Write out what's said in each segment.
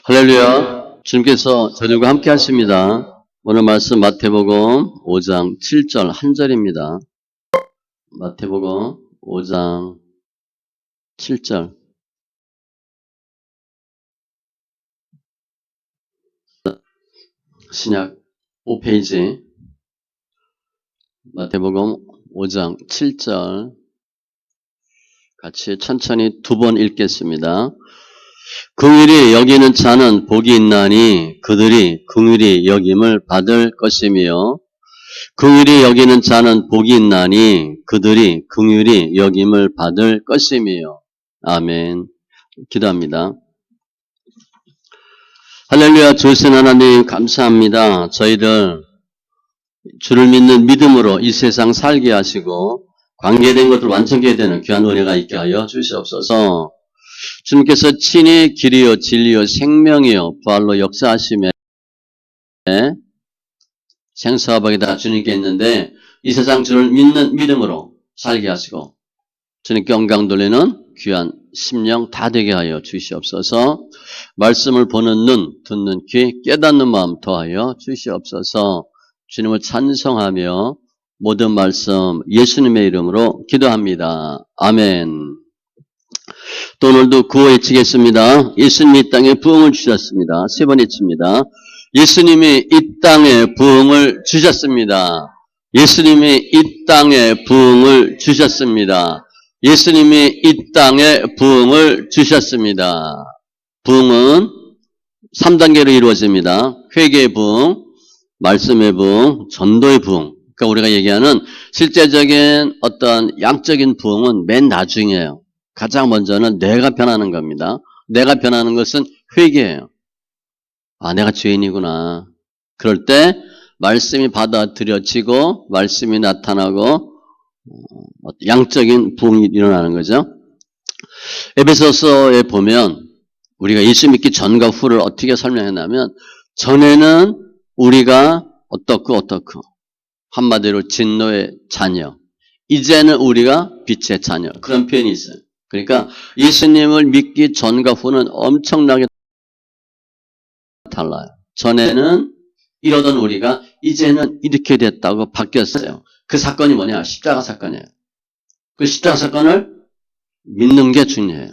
할렐루야. 주님께서 저들과 함께 하십니다. 오늘 말씀 마태복음 5장 7절 한 절입니다. 마태복음 5장 7절. 신약 5페이지. 마태복음 5장 7절. 같이 천천히 두 번 읽겠습니다. 긍휼히 여기는 자는 복이 있나니 그들이 긍휼히 여김을 받을 것이며 긍휼히 여기는 자는 복이 있나니 그들이 긍휼히 여김을 받을 것이며. 아멘. 기도합니다. 할렐루야. 주신 하나님 감사합니다. 저희들 주를 믿는 믿음으로 이 세상 살게 하시고 관계된 것들 완성하게 되는 귀한 은혜가 있게 하여 주시옵소서. 주님께서 친히 길이요 진리요 생명이요 부활로 역사하심에 생사화복이 다 주님께 있는데 이 세상 주를 믿는 믿음으로 살게 하시고 주님께 영광 돌리는 귀한 심령 다 되게 하여 주시옵소서. 말씀을 보는 눈, 듣는 귀, 깨닫는 마음 더하여 주시옵소서. 주님을 찬송하며 모든 말씀 예수님의 이름으로 기도합니다. 아멘. 또 오늘도 구호 외치겠습니다. 예수님이 이 땅에 부흥을 주셨습니다. 세 번 외칩니다. 예수님이 이 땅에 부흥을 주셨습니다. 예수님이 이 땅에 부흥을 주셨습니다. 예수님이 이 땅에 부흥을 주셨습니다. 부흥은 3단계로 이루어집니다. 회개의 부흥, 말씀의 부흥, 전도의 부흥. 그러니까 우리가 얘기하는 실제적인 어떤 양적인 부흥은 맨 나중이에요. 가장 먼저는 내가 변하는 겁니다. 내가 변하는 것은 회개예요. 아, 내가 죄인이구나. 그럴 때 말씀이 받아들여지고 말씀이 나타나고 양적인 부흥이 일어나는 거죠. 에베소서에 보면 우리가 예수 믿기 전과 후를 어떻게 설명했냐면 전에는 우리가 어떻고 한마디로 진노의 자녀, 이제는 우리가 빛의 자녀, 그런 표현이 있어요. 그러니까 예수님을 믿기 전과 후는 엄청나게 달라요. 전에는 이러던 우리가 이제는 이렇게 됐다고 바뀌었어요. 그 사건이 뭐냐? 십자가 사건이에요. 그 십자가 사건을 믿는 게 중요해요.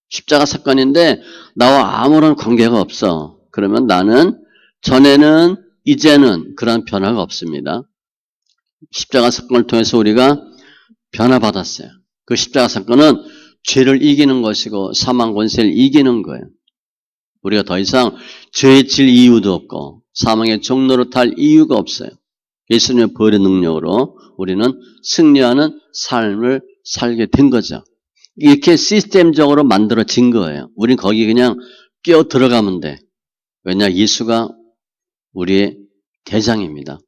십자가 사건인데 나와 아무런 관계가 없어. 그러면 나는 전에는 이제는 그런 변화가 없습니다. 십자가 사건을 통해서 우리가 변화받았어요. 그 십자가 사건은 죄를 이기는 것이고 사망 권세를 이기는 거예요. 우리가 더 이상 죄에 질 이유도 없고 사망의 종로로 탈 이유가 없어요. 예수님의 부활의 능력으로 우리는 승리하는 삶을 살게 된 거죠. 이렇게 시스템적으로 만들어진 거예요. 우린 거기 그냥 끼어 들어가면 돼. 왜냐? 예수가 우리의 대장입니다.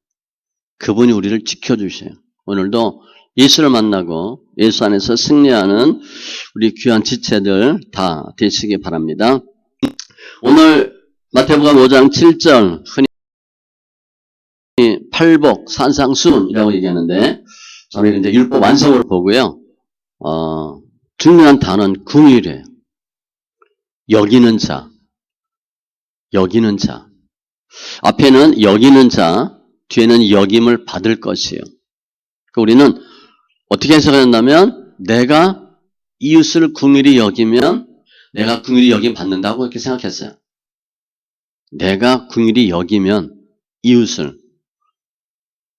그분이 우리를 지켜주셔요. 오늘도 예수를 만나고 예수 안에서 승리하는 우리 귀한 지체들 다 되시기 바랍니다. 오늘 마태복음 5장 7절 흔히 팔복 산상수훈이라고 얘기하는데 저는 이제 율법 완성으로 보고요. 중요한 단어는 긍휼이에요. 여기는 자. 앞에는 여기는 자, 뒤에는 여김을 받을 것이에요. 그러니까 우리는 어떻게 해석한다면 내가 이웃을 긍휼히 여기면 내가 긍휼히 여김 받는다고 이렇게 생각했어요. 내가 긍휼히 여기면 이웃을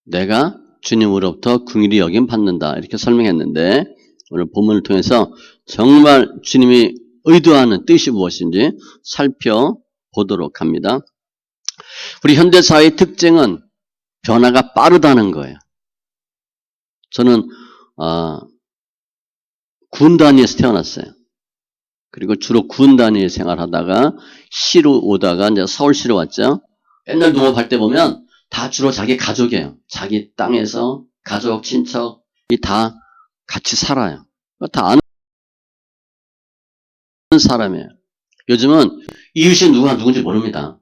내가 주님으로부터 긍휼히 여김 받는다 이렇게 설명했는데 오늘 본문을 통해서 정말 주님이 의도하는 뜻이 무엇인지 살펴보도록 합니다. 우리 현대사회의 특징은 변화가 빠르다는 거예요. 저는 군 단위에서 태어났어요. 그리고 주로 군 단위에 생활하다가 시로 오다가 이제 서울시로 왔죠. 옛날 농업할 때 보면 다 주로 자기 가족이에요. 자기 땅에서 가족, 친척이 다 같이 살아요. 다 아는 사람이에요. 요즘은 이웃이 누군지 모릅니다.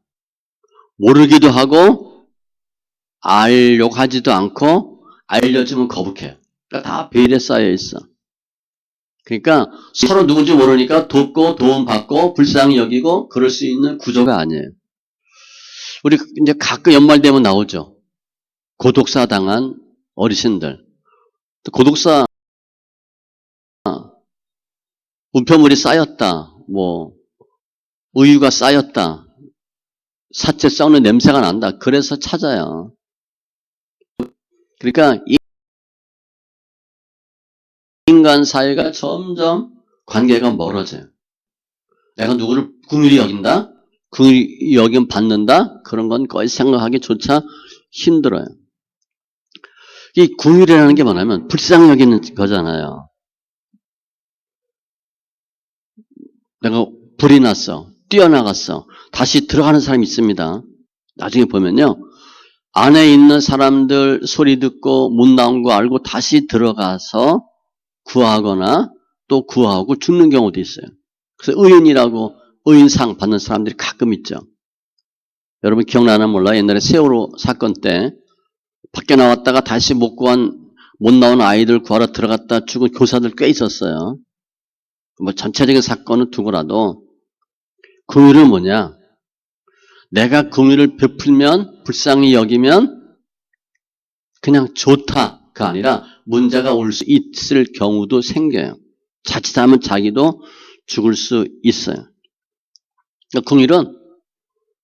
모르기도 하고 알려고 하지도 않고 알려주면 거북해요. 그러니까 다 베일에 쌓여 있어. 그러니까 서로 누군지 모르니까 돕고 도움받고 불쌍히 여기고 그럴 수 있는 구조가 아니에요. 우리 이제 가끔 연말되면 나오죠. 고독사 당한 어르신들. 고독사 우표물이 쌓였다. 뭐 우유가 쌓였다. 사체 썩는 냄새가 난다. 그래서 찾아요. 그러니까 인간 사이가 점점 관계가 멀어져요. 내가 누구를 긍휼히 여긴다? 긍휼히 여김 받는다? 그런 건 거의 생각하기조차 힘들어요. 이 긍휼이라는 게 뭐냐면 불쌍히 여기는 거잖아요. 내가 불이 났어. 뛰어나갔어. 다시 들어가는 사람이 있습니다. 나중에 보면요. 안에 있는 사람들 소리 듣고 못 나온 거 알고 다시 들어가서 구하거나 또 구하고 죽는 경우도 있어요. 그래서 의인이라고 의인상 받는 사람들이 가끔 있죠. 여러분 기억나나 몰라? 옛날에 세월호 사건 때 밖에 나왔다가 다시 못 나온 아이들 구하러 들어갔다 죽은 교사들 꽤 있었어요. 뭐 전체적인 사건은 두고라도 긍휼은 뭐냐? 내가 긍휼을 베풀면 불쌍히 여기면 그냥 좋다가 아니라 문제가 올 수 있을 경우도 생겨요. 자칫하면 자기도 죽을 수 있어요. 그러니까 긍휼은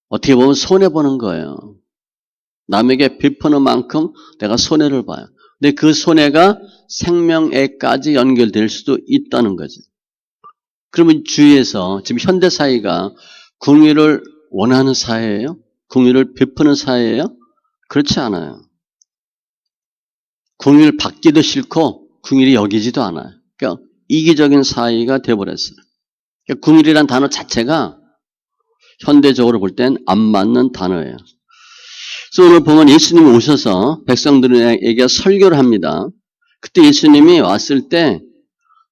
어떻게 보면 손해보는 거예요. 남에게 베푸는 만큼 내가 손해를 봐요. 근데 그 손해가 생명에까지 연결될 수도 있다는 거죠. 그러면 주위에서 지금 현대 사회가 긍휼을 원하는 사회예요? 긍휼을 베푸는 사회예요? 그렇지 않아요. 긍휼을 받기도 싫고 긍휼히 여기지도 않아요. 그러니까 이기적인 사회가 되어버렸어요. 그러니까 긍휼이란 단어 자체가 현대적으로 볼 땐 안 맞는 단어예요. 그래서 오늘 보면 예수님이 오셔서 백성들에게 설교를 합니다. 그때 예수님이 왔을 때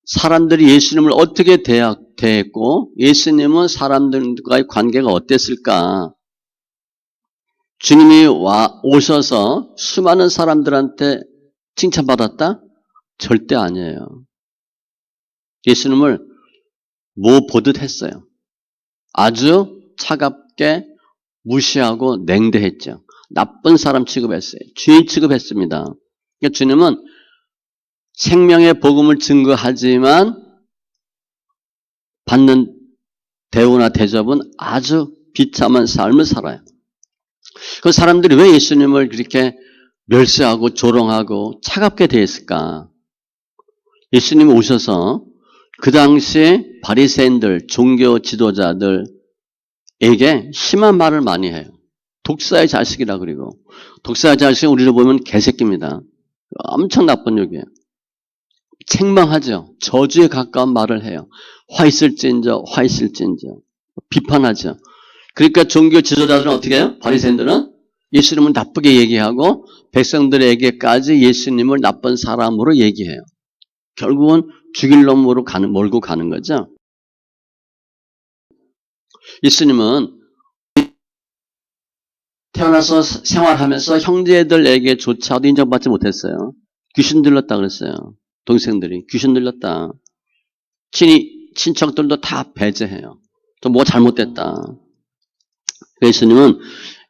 사람들이 예수님을 어떻게 대했고 예수님은 사람들과의 관계가 어땠을까? 주님이 오셔서 수많은 사람들한테 칭찬받았다? 절대 아니에요. 예수님을 못 보듯 했어요. 아주 차갑게 무시하고 냉대했죠. 나쁜 사람 취급했어요. 죄인 취급했습니다. 그러니까 주님은 생명의 복음을 증거하지만 받는 대우나 대접은 아주 비참한 삶을 살아요. 그 사람들이 왜 예수님을 그렇게 멸시하고 조롱하고 차갑게 대했을까? 예수님이 오셔서 그 당시에 바리새인들, 종교 지도자들에게 심한 말을 많이 해요. 독사의 자식이라 그리고 독사의 자식은 우리로 보면 개새끼입니다. 엄청 나쁜 욕이에요. 책망하죠. 저주에 가까운 말을 해요. 화 있을진저 비판하죠. 그러니까 종교 지도자들은 어떻게 해요? 바리새인들은 예수님을 나쁘게 얘기하고 백성들에게까지 예수님을 나쁜 사람으로 얘기해요. 결국은 죽일 놈으로 몰고 가는 거죠. 예수님은 태어나서 생활하면서 형제들에게조차도 인정받지 못했어요. 귀신 들렸다 그랬어요. 동생들이 귀신 들렸다. 친척들도 다 배제해요. 또 뭐 잘못됐다. 예수님은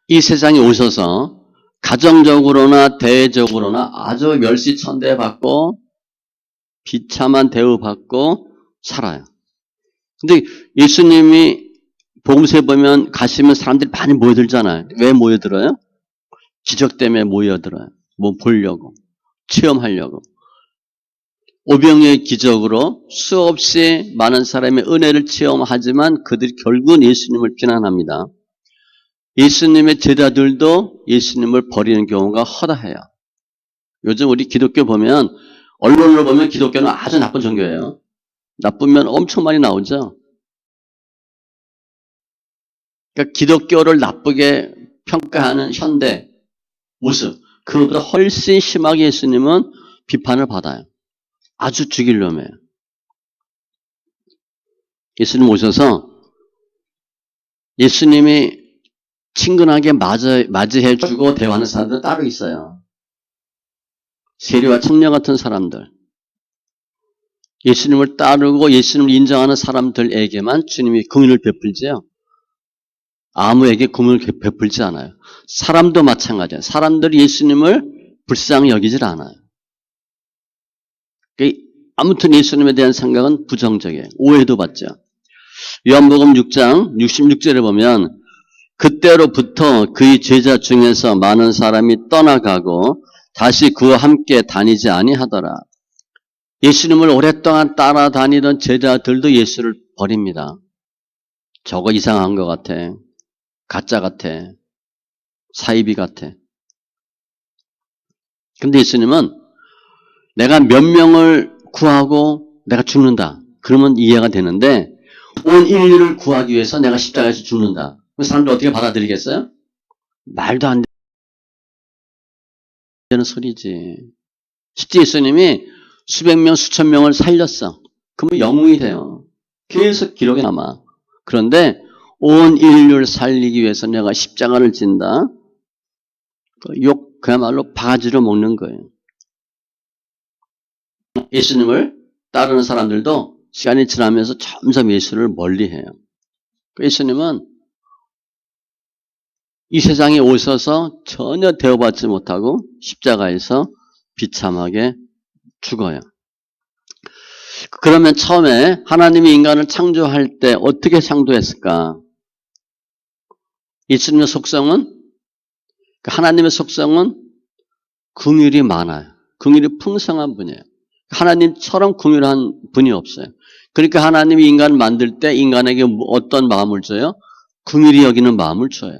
이 세상에 오셔서 가정적으로나 대외적으로나 아주 멸시천대받고 비참한 대우받고 살아요. 근데 예수님이 복음서에 보면 가시면 사람들이 많이 모여들잖아요. 왜 모여들어요? 기적 때문에 모여들어요. 뭐 보려고, 체험하려고. 오병이의 기적으로 수없이 많은 사람의 은혜를 체험하지만 그들이 결국은 예수님을 비난합니다. 예수님의 제자들도 예수님을 버리는 경우가 허다해요. 요즘 우리 기독교 보면 언론으로 보면 기독교는 아주 나쁜 종교예요. 나쁜 면 엄청 많이 나오죠. 그러니까 기독교를 나쁘게 평가하는 현대 모습, 그것보다 훨씬 심하게 예수님은 비판을 받아요. 아주 죽일 놈이에요. 예수님 오셔서 예수님이 친근하게 맞이해주고 대화하는 사람들 따로 있어요. 세리와 청년 같은 사람들. 예수님을 따르고 예수님을 인정하는 사람들에게만 주님이 긍휼을 베풀지요. 아무에게 긍휼을 베풀지 않아요. 사람도 마찬가지예요. 사람들이 예수님을 불쌍히 여기질 않아요. 아무튼 예수님에 대한 생각은 부정적이에요. 오해도 받죠. 요한복음 6장 66절에 보면 그때로부터 그의 제자 중에서 많은 사람이 떠나가고 다시 그와 함께 다니지 아니하더라. 예수님을 오랫동안 따라다니던 제자들도 예수를 버립니다. 저거 이상한 것 같아. 가짜 같아. 사이비 같아. 근데 예수님은 내가 몇 명을 구하고 내가 죽는다. 그러면 이해가 되는데 온 인류를 구하기 위해서 내가 십자가에서 죽는다. 그 사람들 어떻게 받아들이겠어요? 말도 안 되는 소리지. 실제 예수님이 수백 명, 수천 명을 살렸어. 그러면 영웅이 돼요. 계속 기록에 남아. 그런데 온 인류를 살리기 위해서 내가 십자가를 진다. 욕 그야말로 바가지로 먹는 거예요. 예수님을 따르는 사람들도 시간이 지나면서 점점 예수를 멀리해요. 예수님은 이 세상에 오셔서 전혀 대우받지 못하고 십자가에서 비참하게 죽어요. 그러면 처음에 하나님이 인간을 창조할 때 어떻게 창조했을까? 예수님의 속성은 하나님의 속성은 긍휼이 많아요. 긍휼이 풍성한 분이에요. 하나님처럼 긍휼한 분이 없어요. 그러니까 하나님이 인간을 만들 때 인간에게 어떤 마음을 줘요? 긍휼히 여기는 마음을 줘요.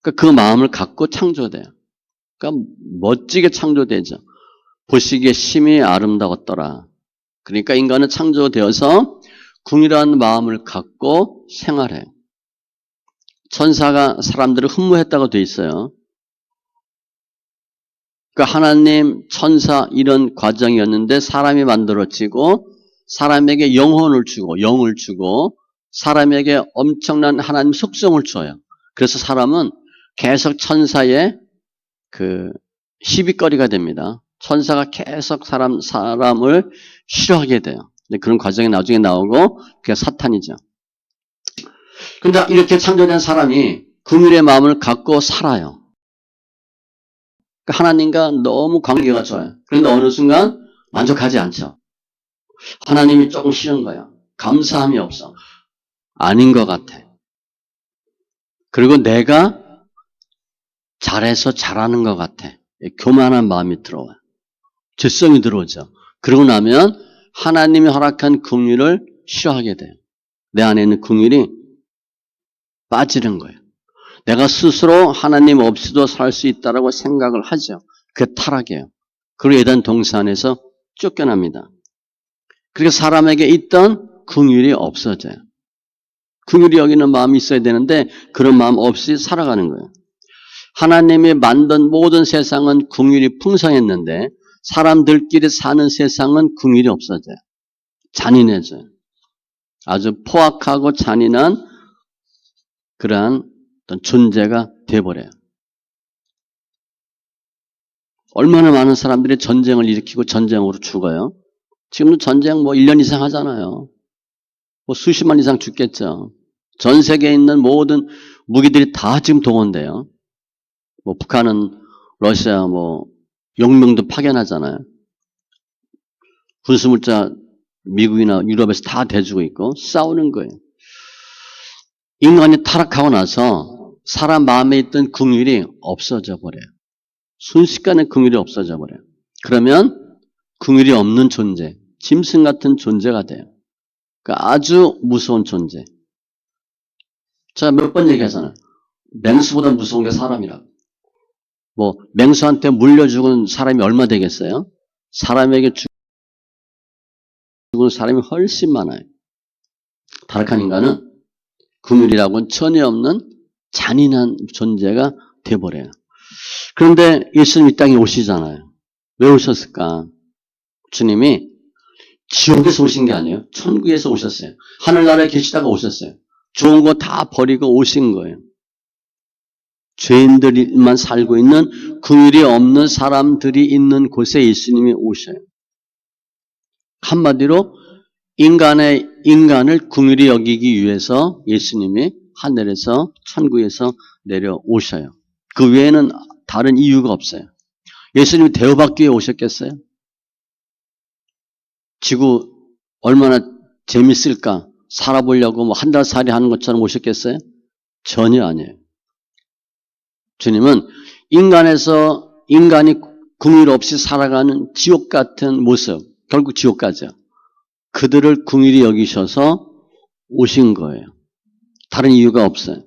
그러니까 그 마음을 갖고 창조돼요. 그러니까 멋지게 창조되죠. 보시기에 심히 아름다웠더라. 그러니까 인간은 창조되어서 긍휼한 마음을 갖고 생활해요. 천사가 사람들을 흠모했다고 돼 있어요. 그러니까 하나님, 천사 이런 과정이었는데 사람이 만들어지고 사람에게 영혼을 주고 영을 주고 사람에게 엄청난 하나님 속성을 줘요. 그래서 사람은 계속 천사의 시비거리가 됩니다. 천사가 계속 사람을 싫어하게 돼요. 근데 그런 과정이 나중에 나오고 그게 사탄이죠. 근데 이렇게 창조된 사람이 긍휼의 마음을 갖고 살아요. 하나님과 너무 관계가 좋아요. 그런데 어느 순간 만족하지 않죠. 하나님이 조금 싫은 거야. 감사함이 없어. 아닌 것 같아. 그리고 내가 잘해서 잘하는 것 같아. 교만한 마음이 들어와요. 죄성이 들어오죠. 그러고 나면 하나님이 허락한 긍휼을 싫어하게 돼요. 내 안에 있는 긍휼이 빠지는 거예요. 내가 스스로 하나님 없이도 살 수 있다고 생각을 하죠. 그게 타락이에요. 그리고 예단 동산에서 쫓겨납니다. 그래서 사람에게 있던 긍휼이 없어져요. 긍휼히 여기는 마음이 있어야 되는데 그런 마음 없이 살아가는 거예요. 하나님이 만든 모든 세상은 긍휼이 풍성했는데 사람들끼리 사는 세상은 긍휼이 없어져요. 잔인해져요. 아주 포악하고 잔인한 그러한 어떤 존재가 돼버려요. 얼마나 많은 사람들이 전쟁을 일으키고 전쟁으로 죽어요. 지금도 전쟁 1년 이상 하잖아요. 수십만 이상 죽겠죠. 전 세계에 있는 모든 무기들이 다 지금 동원돼요. 북한은 러시아 용병도 파견하잖아요. 군수물자 미국이나 유럽에서 다 대주고 있고 싸우는 거예요. 인간이 타락하고 나서 사람 마음에 있던 긍휼이 없어져 버려요. 순식간에 긍휼이 없어져 버려요. 그러면 긍휼이 없는 존재, 짐승 같은 존재가 돼요. 그러니까 아주 무서운 존재. 제가 몇 번 얘기하잖아요. 맹수보다 무서운 게 사람이라고. 맹수한테 물려 죽은 사람이 얼마 되겠어요? 사람에게 죽은 사람이 훨씬 많아요. 타락한 인간은 긍휼이라고는 전혀 없는 잔인한 존재가 돼버려요. 그런데 예수님 이 땅에 오시잖아요. 왜 오셨을까? 주님이 지옥에서 오신 게 아니에요. 천국에서 오셨어요. 하늘나라에 계시다가 오셨어요. 좋은 거 다 버리고 오신 거예요. 죄인들만 살고 있는 긍휼이 없는 사람들이 있는 곳에 예수님이 오셔요. 한마디로 인간을 긍휼히 여기기 위해서 예수님이 하늘에서 천국에서 내려오셔요. 그 외에는 다른 이유가 없어요. 예수님이 대우받기 위해 오셨겠어요? 지구 얼마나 재밌을까? 살아보려고 뭐 한 달 살이 하는 것처럼 오셨겠어요? 전혀 아니에요. 주님은 인간이 긍휼 없이 살아가는 지옥 같은 모습, 결국 지옥 가죠. 그들을 긍휼히 여기셔서 오신 거예요. 다른 이유가 없어요.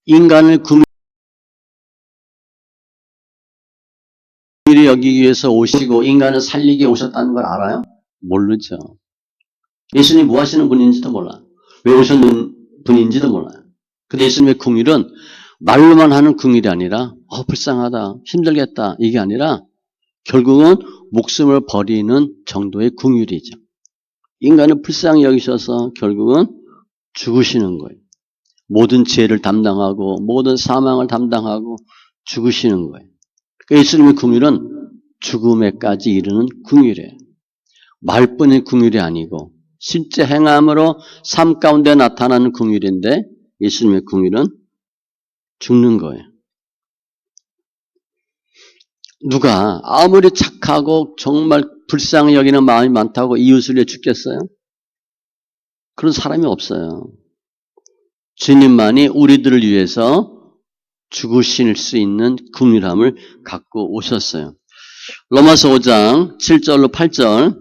인간을 긍휼히 여기기 위해서 오시고 인간을 살리기 위해 오셨다는 걸 알아요? 모르죠. 예수님이 뭐 하시는 분인지도 몰라요. 왜 오셨는 분인지도 몰라요. 근데 예수님의 긍휼은 말로만 하는 긍휼이 아니라 불쌍하다, 힘들겠다 이게 아니라 결국은 목숨을 버리는 정도의 긍휼이죠. 인간을 불쌍히 여기셔서 결국은 죽으시는 거예요. 모든 죄를 담당하고 모든 사망을 담당하고 죽으시는 거예요. 그러니까 예수님의 긍휼은 죽음에까지 이르는 긍휼이에요. 말뿐인 긍휼이 아니고 실제 행함으로 삶 가운데 나타나는 긍휼인데 예수님의 긍휼은 죽는 거예요. 누가 아무리 착하고 정말 불쌍히 여기는 마음이 많다고 이웃을 위해 죽겠어요? 그런 사람이 없어요. 주님만이 우리들을 위해서 죽으실 수 있는 긍휼함을 갖고 오셨어요. 로마서 5장 7절로 8절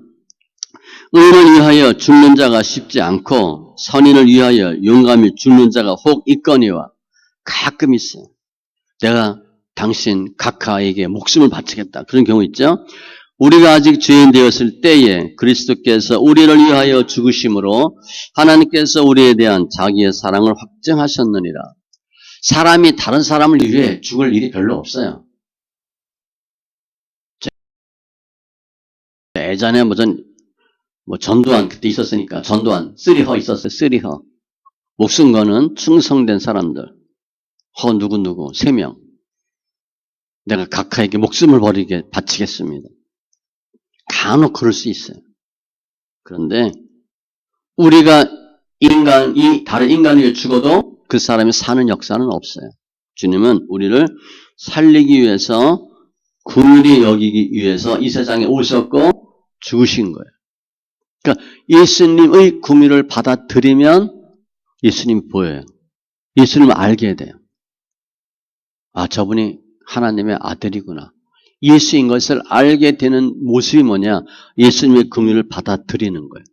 의인을 위하여 죽는 자가 쉽지 않고 선인을 위하여 용감히 죽는 자가 혹 있거니와 가끔 있어요. 내가 당신 각하에게 목숨을 바치겠다. 그런 경우 있죠. 우리가 아직 죄인 되었을 때에 그리스도께서 우리를 위하여 죽으심으로 하나님께서 우리에 대한 자기의 사랑을 확증하셨느니라. 사람이 다른 사람을 위해 죽을 일이 별로 없어요. 예전에 전두환 그때 있었으니까 전두환 쓰리허 있었어요. 쓰리허. 목숨 거는 충성된 사람들. 누구 3명. 내가 각하에게 목숨을 바치겠습니다. 간혹 그럴 수 있어요. 그런데 우리가 다른 인간이 위해 죽어도 그 사람이 사는 역사는 없어요. 주님은 우리를 살리기 위해서 긍휼히 여기기 위해서 이 세상에 오셨고 죽으신 거예요. 그러니까 예수님의 긍휼을 받아들이면 예수님이 보여요. 예수님을 알게 돼요. 저분이 하나님의 아들이구나. 예수인 것을 알게 되는 모습이 뭐냐? 예수님의 긍휼을 받아들이는 거예요.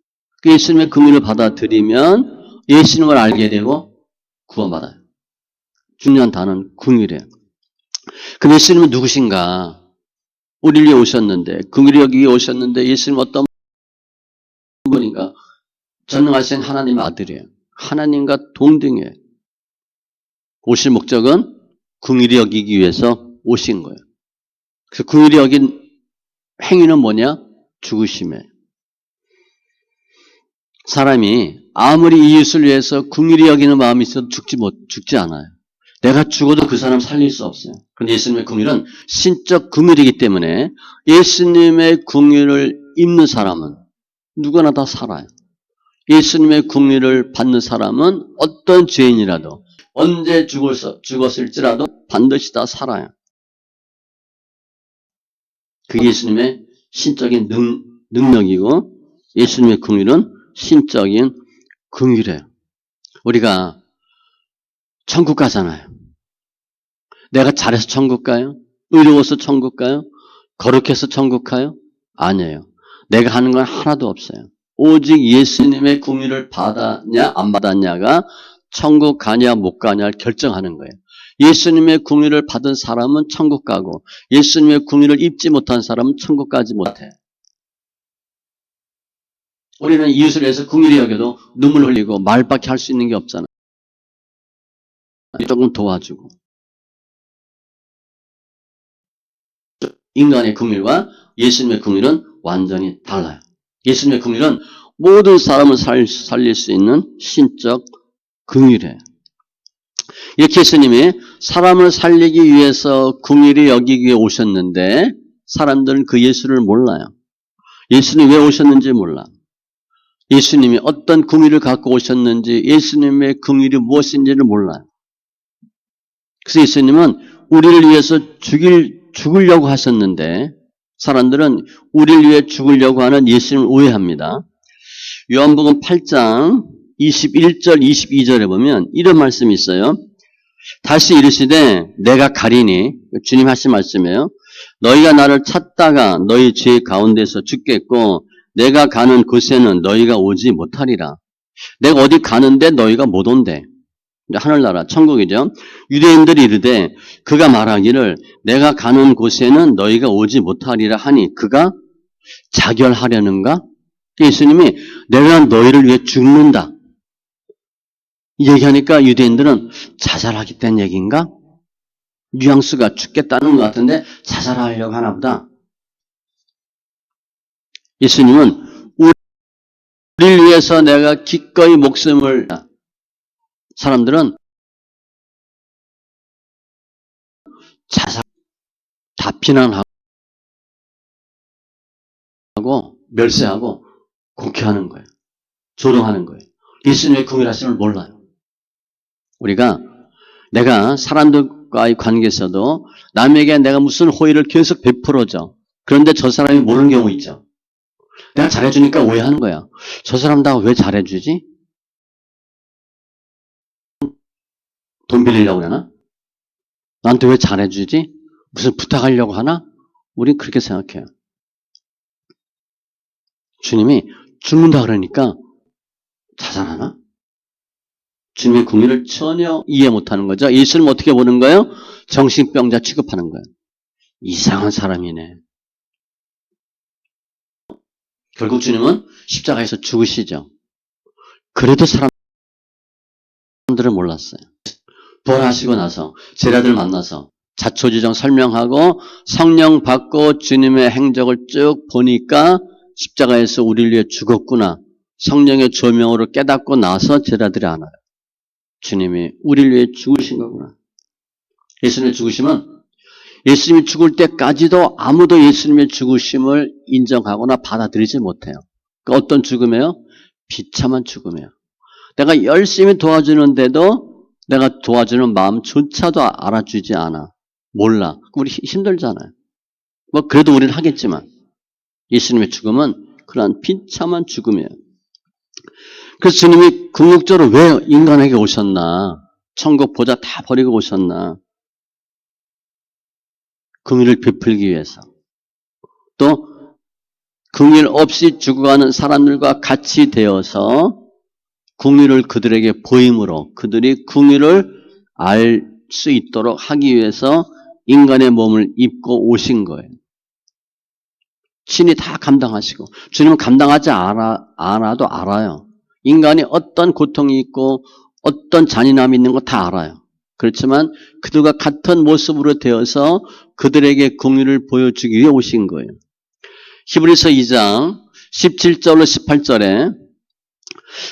예수님의 긍휼을 받아들이면 예수님을 알게 되고 구원받아요. 중요한 단어는 긍휼이에요. 그럼 예수님은 누구신가? 우리를 위해 오셨는데, 긍휼히 여기기 오셨는데 예수님은 어떤 분인가? 전능하신 하나님의 아들이에요. 하나님과 동등해요. 오실 목적은 긍휼히 여기기 위해서 오신 거예요. 그래서 긍휼히 여긴 행위는 뭐냐? 죽으심이에요. 사람이 아무리 이웃을 위해서 긍휼히 여기는 마음이 있어도 죽지 않아요. 내가 죽어도 그 사람 살릴 수 없어요. 그런데 예수님의 긍휼은 신적 긍휼이기 때문에 예수님의 긍휼을 입는 사람은 누구나 다 살아요. 예수님의 긍휼을 받는 사람은 어떤 죄인이라도 언제 죽었을지라도 반드시 다 살아요. 그게 예수님의 신적인 능력이고 예수님의 긍휼은 신적인 긍휼이에요. 우리가 천국 가잖아요. 내가 잘해서 천국 가요? 의로워서 천국 가요? 거룩해서 천국 가요? 아니에요. 내가 하는 건 하나도 없어요. 오직 예수님의 긍휼을 받았냐 안 받았냐가 천국 가냐 못 가냐를 결정하는 거예요. 예수님의 긍휼을 받은 사람은 천국 가고 예수님의 긍휼을 입지 못한 사람은 천국 가지 못해. 우리는 이웃을 위해서 긍휼히 여겨도 눈물 흘리고 말밖에 할 수 있는 게 없잖아요. 조금 도와주고. 인간의 긍휼과 예수님의 긍휼은 완전히 달라요. 예수님의 긍휼은 모든 사람을 살릴 수 있는 신적 긍휼이에요. 이렇게 예수님이 사람을 살리기 위해서 긍휼히 여기기 위해 오셨는데 사람들은 그 예수를 몰라요. 예수님이 왜 오셨는지 몰라. 예수님이 어떤 궁의를 갖고 오셨는지, 예수님의 궁의이 무엇인지를 몰라요. 그래서 예수님은 우리를 위해서 죽으려고 하셨는데, 사람들은 우리를 위해 죽으려고 하는 예수님을 오해합니다. 요한복음 8장 21절, 22절에 보면 이런 말씀이 있어요. 다시 이르시되 내가 가리니, 주님 하신 말씀이에요. 너희가 나를 찾다가 너희 죄 가운데서 죽겠고 내가 가는 곳에는 너희가 오지 못하리라. 내가 어디 가는데 너희가 못 온대. 하늘나라 천국이죠. 유대인들이 이르되 그가 말하기를 내가 가는 곳에는 너희가 오지 못하리라 하니 그가 자결하려는가? 예수님이 내가 너희를 위해 죽는다 얘기하니까 유대인들은 자살하겠다는 얘기인가? 뉘앙스가 죽겠다는 것 같은데 자살하려고 하나 보다. 예수님은 우리를 위해서 내가 기꺼이 목숨을, 사람들은 자살, 다 비난하고 멸세하고 공격하는 거예요. 조롱하는 거예요. 예수님의 궁일하심을 몰라요. 우리가 내가 사람들과의 관계에서도 남에게 내가 무슨 호의를 계속 베풀어줘. 그런데 저 사람이 모르는 경우 있죠. 내가 잘해주니까 오해하는 거야. 저 사람 다 왜 잘해주지? 돈 빌리려고 하나? 나한테 왜 잘해주지? 무슨 부탁하려고 하나? 우린 그렇게 생각해요. 주님이 죽는다 그러니까 자살하나? 주님의 궁리를 전혀 이해 못하는 거죠. 예수님 어떻게 보는 거예요? 정신병자 취급하는 거예요. 이상한 사람이네. 결국 주님은 십자가에서 죽으시죠. 그래도 사람들은 몰랐어요. 부활하시고 나서 제자들 만나서 자초지정 설명하고 성령 받고 주님의 행적을 쭉 보니까 십자가에서 우리를 위해 죽었구나. 성령의 조명으로 깨닫고 나서 제자들이 알아요. 주님이 우리를 위해 죽으신 거구나. 예수님의 죽으심은 예수님이 죽을 때까지도 아무도 예수님의 죽으심을 인정하거나 받아들이지 못해요. 그 어떤 죽음이에요? 비참한 죽음이에요. 내가 열심히 도와주는데도 내가 도와주는 마음조차도 알아주지 않아. 몰라. 우리 힘들잖아요. 뭐 그래도 우리는 하겠지만 예수님의 죽음은 그러한 비참한 죽음이에요. 그래서 주님이 궁극적으로 왜 인간에게 오셨나? 천국 보좌 다 버리고 오셨나? 긍휼을 베풀기 위해서. 또 긍휼 없이 죽어가는 사람들과 같이 되어서 긍휼을 그들에게 보임으로 그들이 긍휼을 알 수 있도록 하기 위해서 인간의 몸을 입고 오신 거예요. 신이 다 감당하시고 주님은 감당하지 않아도 알아요. 인간이 어떤 고통이 있고 어떤 잔인함이 있는 거 다 알아요. 그렇지만 그들과 같은 모습으로 되어서 그들에게 긍휼을 보여주기 위해 오신 거예요. 히브리서 2장 17절로 18절에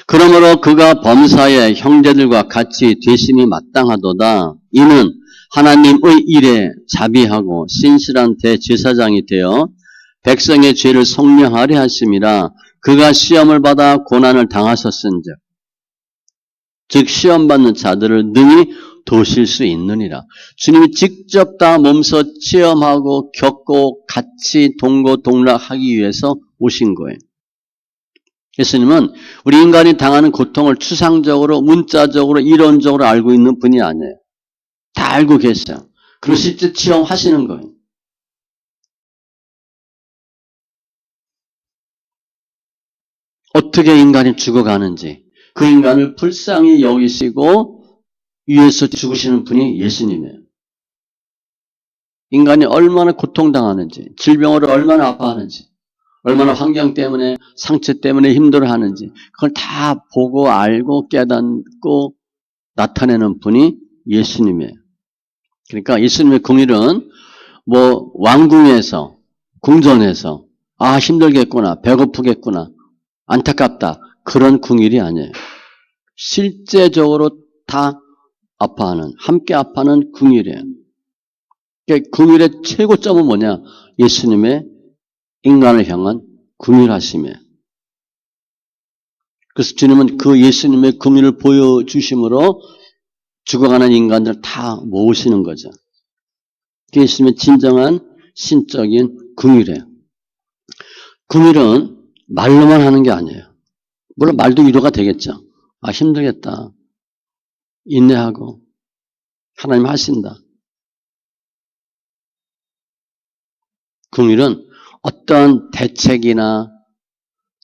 그러므로 그가 범사의 형제들과 같이 되심이 마땅하도다. 이는 하나님의 일에 자비하고 신실한 대제사장이 되어 백성의 죄를 속량하려 하심이라. 그가 시험을 받아 고난을 당하셨은즉 즉 시험받는 자들을 능히 도실 수 있느니라. 주님이 직접 다 몸소 체험하고 겪고 같이 동고동락하기 위해서 오신 거예요. 예수님은 우리 인간이 당하는 고통을 추상적으로 문자적으로 이론적으로 알고 있는 분이 아니에요. 다 알고 계셔요. 그리고 실제 체험하시는 거예요. 어떻게 인간이 죽어가는지 그 인간을 불쌍히 여기시고 위에서 죽으시는 분이 예수님이에요. 인간이 얼마나 고통당하는지, 질병으로 얼마나 아파하는지, 얼마나 환경 때문에, 상처 때문에 힘들어하는지 그걸 다 보고 알고 깨닫고 나타내는 분이 예수님이에요. 그러니까 예수님의 긍휼은 뭐 왕궁에서, 궁전에서 아 힘들겠구나, 배고프겠구나, 안타깝다 그런 긍휼이 아니에요. 실제적으로 다 아파하는, 함께 아파하는 긍휼이에요. 그러니까 긍휼의 최고점은 뭐냐? 예수님의 인간을 향한 긍휼하심에. 그래서 주님은 그 예수님의 긍휼을 보여주심으로 죽어가는 인간들을 다 모으시는 거죠. 예수님의 진정한 신적인 긍휼이에요. 긍휼은 말로만 하는 게 아니에요. 물론 말도 위로가 되겠죠. 아, 힘들겠다. 인내하고 하나님 하신다. 긍휼은 어떤 대책이나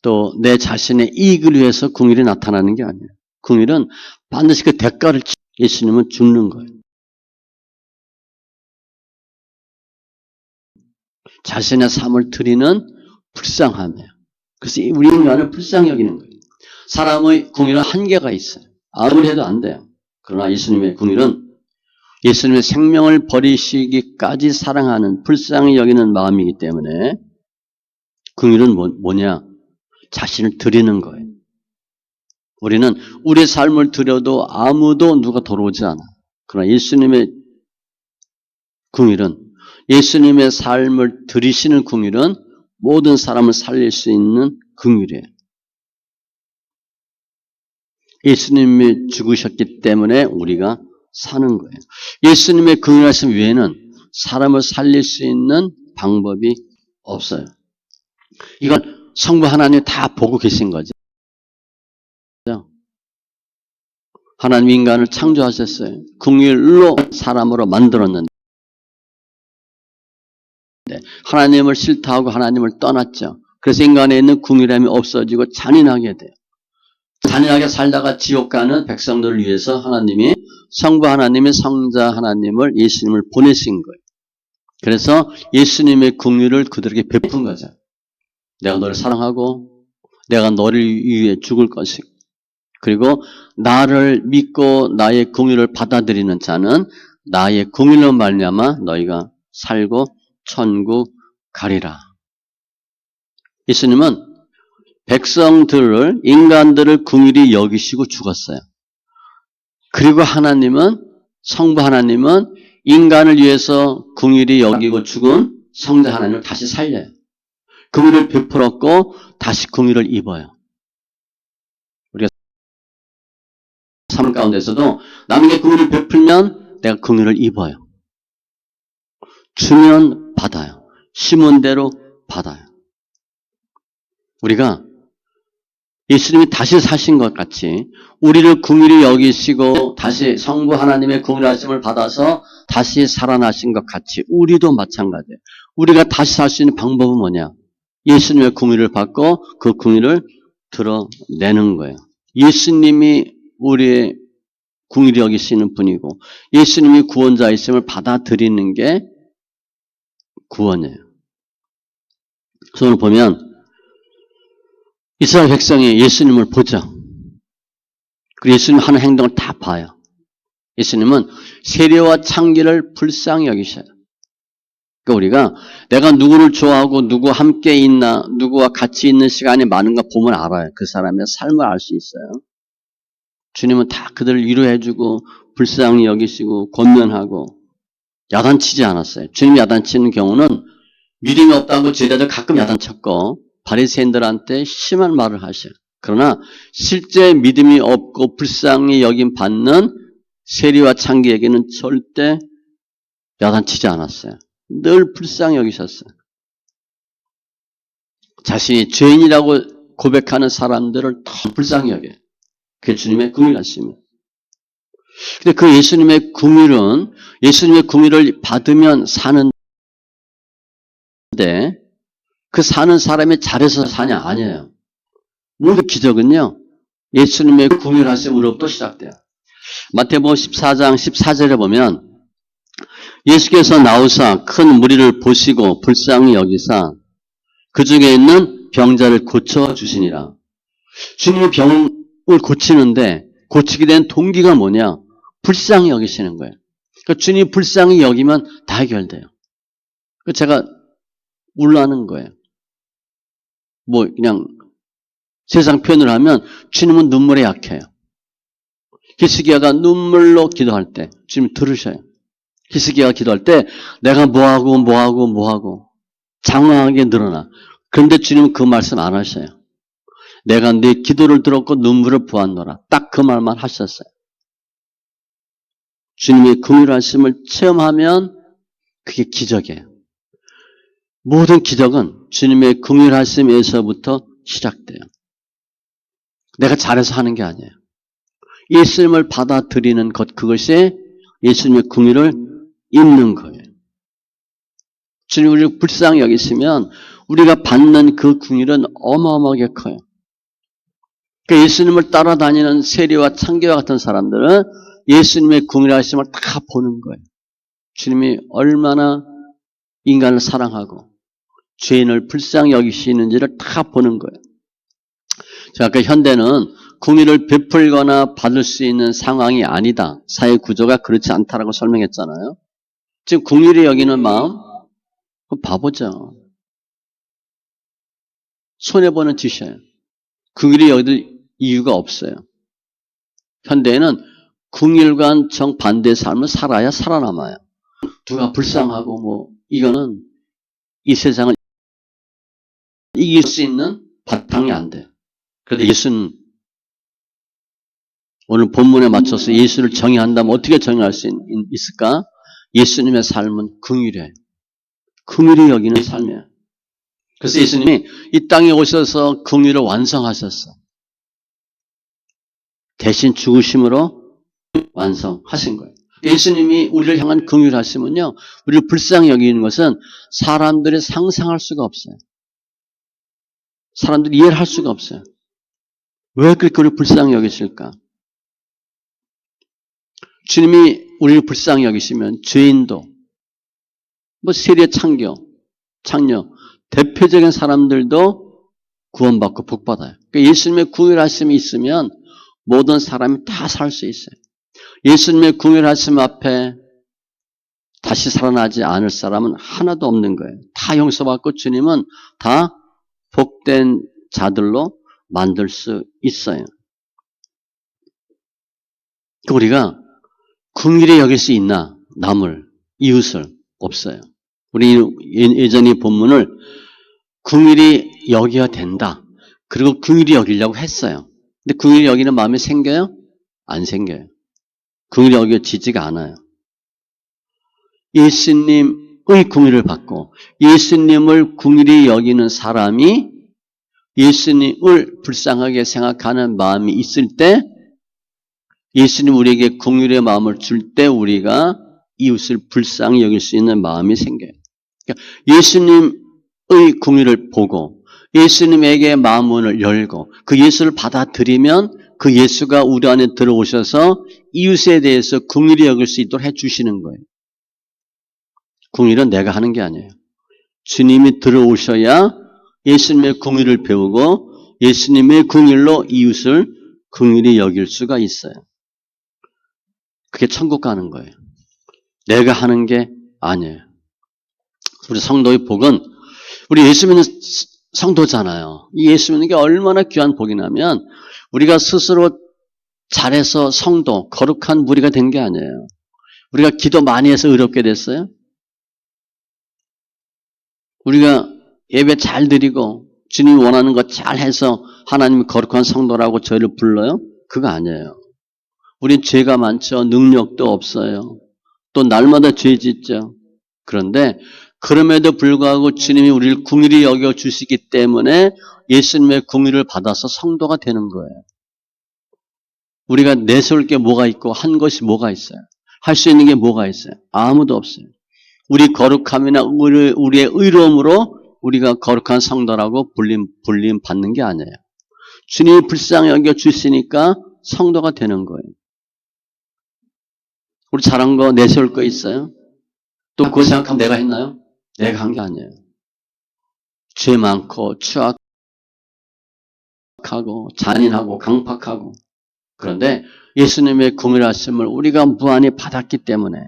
또 내 자신의 이익을 위해서 긍휼이 나타나는 게 아니에요. 긍휼은 반드시 그 대가를 예수님은 죽는 거예요. 자신의 삶을 드리는 불쌍함이에요. 그래서 우리 인간을 불쌍히 여기는 거예요. 사람의 긍휼은 한계가 있어요. 아무리 해도 안 돼요. 그러나 예수님의 긍휼은 예수님의 생명을 버리시기까지 사랑하는 불쌍히 여기는 마음이기 때문에 긍휼은 뭐냐? 자신을 드리는 거예요. 우리는 우리의 삶을 드려도 아무도 누가 돌아오지 않아. 그러나 예수님의 긍휼은 예수님의 삶을 드리시는 긍휼은 모든 사람을 살릴 수 있는 긍휼이에요. 예수님이 죽으셨기 때문에 우리가 사는 거예요. 예수님의 긍휼하심 외에는 사람을 살릴 수 있는 방법이 없어요. 이건 성부 하나님 다 보고 계신 거죠. 하나님 인간을 창조하셨어요. 긍휼로 사람으로 만들었는데 하나님을 싫다하고 하나님을 떠났죠. 그래서 인간에 있는 긍휼함이 없어지고 잔인하게 돼요. 잔인하게 살다가 지옥 가는 백성들을 위해서 하나님이 성부 하나님의 성자 하나님을 예수님을 보내신 거예요. 그래서 예수님의 긍휼을 그들에게 베푼 거죠. 내가 너를 사랑하고 내가 너를 위해 죽을 것이고 그리고 나를 믿고 나의 긍휼을 받아들이는 자는 나의 긍휼로 말미암아 너희가 살고 천국 가리라. 예수님은 백성들을 인간들을 긍휼히 여기시고 죽었어요. 그리고 하나님은 성부 하나님은 인간을 위해서 긍휼히 여기고 죽은 성자 하나님을 다시 살려요. 긍휼을 베풀었고 다시 긍휼을 입어요. 우리가 삶 가운데서도 남에게 긍휼을 베풀면 내가 긍휼을 입어요. 주면 받아요. 심은 대로 받아요. 우리가 예수님이 다시 사신 것 같이 우리를 긍휼히 여기시고 다시 성부 하나님의 긍휼하심을 받아서 다시 살아나신 것 같이 우리도 마찬가지예요. 우리가 다시 살 수 있는 방법은 뭐냐? 예수님의 긍휼을 받고 그 긍휼을 드러내는 거예요. 예수님이 우리의 긍휼히 여기시는 분이고 예수님이 구원자이심을 받아들이는 게 구원이에요. 그래서 오늘 보면 이스라엘 백성이 예수님을 보죠. 그리고 예수님 하는 행동을 다 봐요. 예수님은 세례와 창기를 불쌍히 여기셔요. 그러니까 우리가 내가 누구를 좋아하고 누구와 함께 있나 누구와 같이 있는 시간이 많은가 보면 알아요. 그 사람의 삶을 알 수 있어요. 주님은 다 그들을 위로해주고 불쌍히 여기시고 권면하고 야단치지 않았어요. 주님이 야단치는 경우는 믿음이 없다고 제자들 가끔 야단쳤고 바리새인들한테 심한 말을 하셔요. 그러나 실제 믿음이 없고 불쌍히 여김 받는 세리와 창기에게는 절대 야단치지 않았어요. 늘 불쌍히 여기셨어요. 자신이 죄인이라고 고백하는 사람들을 더 불쌍히 여겨요. 그게 주님의 긍휼하심이에요. 근데 그 예수님의 긍휼은 예수님의 긍휼을 받으면 사는데 그 사는 사람이 잘해서 사냐? 아니에요. 모든 기적은요. 예수님의 긍휼하심으로부터 시작돼요. 마태복음 14장 14절에 보면 예수께서 나오사 큰 무리를 보시고 불쌍히 여기사 그 중에 있는 병자를 고쳐주시니라. 주님이 병을 고치는데 고치게 된 동기가 뭐냐? 불쌍히 여기시는 거예요. 그러니까 주님이 불쌍히 여기면 다 해결돼요. 제가 울라는 거예요. 뭐 그냥 세상 표현을 하면 주님은 눈물에 약해요. 히스기야가 눈물로 기도할 때 주님 들으셔요. 히스기야가 기도할 때 내가 뭐하고 장황하게 늘어나. 그런데 주님은 그 말씀 안 하셔요. 내가 네 기도를 들었고 눈물을 보았노라. 딱 그 말만 하셨어요. 주님의 긍휼하심을 체험하면 그게 기적이에요. 모든 기적은 주님의 긍휼하심에서부터 시작돼요. 내가 잘해서 하는 게 아니에요. 예수님을 받아들이는 것, 그것이 예수님의 긍휼을 입는 거예요. 주님 우리를 불쌍히 여기시면 우리가 받는 그 긍휼은 어마어마하게 커요. 그러니까 예수님을 따라다니는 세리와 창기와 같은 사람들은 예수님의 긍휼하심을 다 보는 거예요. 주님이 얼마나 인간을 사랑하고 죄인을 불쌍히 여기시는지를 다 보는 거예요. 자, 아까 현대는 긍휼을 베풀거나 받을 수 있는 상황이 아니다. 사회 구조가 그렇지 않다라고 설명했잖아요. 지금 긍휼히 여기는 마음, 바보죠. 손해보는 짓이에요. 긍휼히 여길 이유가 없어요. 현대에는 긍휼과 정반대의 삶을 살아야 살아남아요. 누가 불쌍하고 이거는 이 세상을 이길 수 있는 바탕이 안 돼요. 그런데 예수는 오늘 본문에 맞춰서 예수를 정의한다면 어떻게 정의할 수 있을까? 예수님의 삶은 긍휼이에요. 긍휼히 여기는 삶이에요. 그래서 예수님이 이 땅에 오셔서 긍휼을 완성하셨어. 대신 죽으심으로 완성하신 거예요. 예수님이 우리를 향한 긍휼하심은요, 우리를 불쌍히 여기는 것은 사람들이 상상할 수가 없어요. 사람들이 이해를 할 수가 없어요. 왜 그렇게 우리를 불쌍히 여기실까? 주님이 우리를 불쌍히 여기시면 죄인도, 세리의 창녀, 대표적인 사람들도 구원받고 복받아요. 그러니까 예수님의 긍휼하심이 있으면 모든 사람이 다 살 수 있어요. 예수님의 긍휼하심 앞에 다시 살아나지 않을 사람은 하나도 없는 거예요. 다 용서받고 주님은 다 복된 자들로 만들 수 있어요. 우리가 긍휼히 여길 수 있나? 남을, 이웃을 없어요. 우리 예전에 본문을 긍휼히 여겨야 된다. 그리고 긍휼히 여기려고 했어요. 근데 긍휼히 여기는 마음이 생겨요? 안 생겨요. 긍휼히 여겨지지가 않아요. 예수님의 긍휼을 받고 예수님을 긍휼히 여기는 사람이 예수님을 불쌍하게 생각하는 마음이 있을 때 예수님 우리에게 긍휼의 마음을 줄 때 우리가 이웃을 불쌍히 여길 수 있는 마음이 생겨요. 그러니까 예수님의 긍휼을 보고 예수님에게 마음문을 열고 그 예수를 받아들이면 그 예수가 우리 안에 들어오셔서 이웃에 대해서 긍휼히 여길 수 있도록 해주시는 거예요. 긍휼은 내가 하는 게 아니에요. 주님이 들어오셔야 예수님의 긍휼을 배우고 예수님의 긍휼로 이웃을 긍휼히 여길 수가 있어요. 그게 천국 가는 거예요. 내가 하는 게 아니에요. 우리 성도의 복은 우리 예수 믿는 성도잖아요. 이 예수 믿는 게 얼마나 귀한 복이냐면 우리가 스스로 잘해서 성도, 거룩한 무리가 된 게 아니에요. 우리가 기도 많이 해서 의롭게 됐어요. 우리가 예배 잘 드리고 주님이 원하는 것 잘 해서 하나님이 거룩한 성도라고 저희를 불러요? 그거 아니에요. 우린 죄가 많죠. 능력도 없어요. 또 날마다 죄 짓죠. 그런데 그럼에도 불구하고 주님이 우리를 긍휼히 여겨주시기 때문에 예수님의 긍휼을 받아서 성도가 되는 거예요. 우리가 내세울 게 뭐가 있고 한 것이 뭐가 있어요? 할 수 있는 게 뭐가 있어요? 아무도 없어요. 우리 거룩함이나 우리의 의로움으로 우리가 거룩한 성도라고 불림 받는 게 아니에요. 주님이 불쌍히 여겨주시니까 성도가 되는 거예요. 우리 잘한 거 내세울 거 있어요? 또 그거 생각하면 내가 했나요? 내가 한 게 아니에요. 죄 많고 추악하고 잔인하고 강팍하고 그런데 예수님의 긍휼하심을 우리가 무한히 받았기 때문에